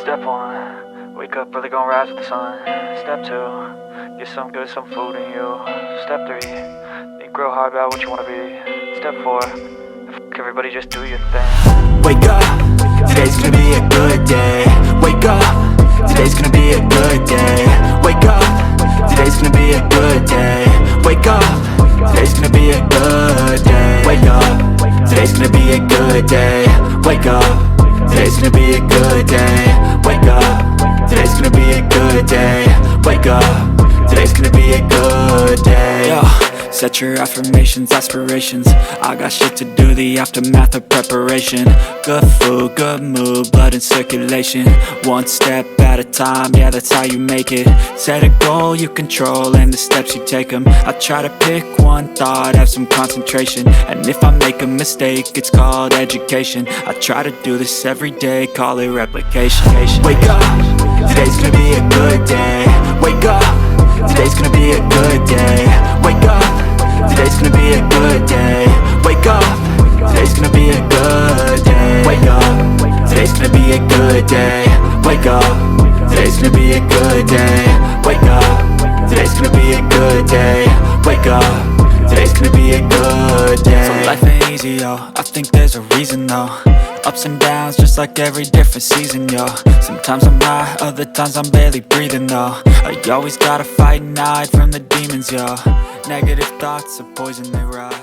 Step 1, wake up early, gonna rise with the sun. Step 2, get some good, some food in you. Step 3, think real hard about what you wanna be. Step 4, everybody just do your thing. Wake up, today's gonna be a good day. Wake up, today's gonna be a good day. Wake up, today's gonna be a good day. Wake up, today's gonna be a good day. Wake up, today's gonna be a good day. Wake up, today's gonna be a good day. Wake up, today's gonna be a good day. Wake up, today's gonna be a good day. Yo, set your affirmations, aspirations. I got shit to do, the aftermath of preparation. Good food, good mood, blood in circulation. One step at a time, yeah, that's how you make it. Set a goal you control and the steps you take them. I try to pick one thought, have some concentration. And if I make a mistake, it's called education. I try to do this every day, call it replication. Wake up, today's gonna be a good day. Wake up, today's gonna be a good day. Wake up, today's gonna be a good day. Wake up, today's gonna be a good day. Wake up, today's gonna be a good day. Wake up, today's gonna be a good day. Wake up, today's gonna be a good day. Wake up, today's gonna be a good day. So life ain't easy, yo, I think there's a reason though. Ups and downs, just like every different season, yo. Sometimes I'm high, other times I'm barely breathing, though. I always gotta fight and hide from the demons, yo. Negative thoughts are poison, they rot.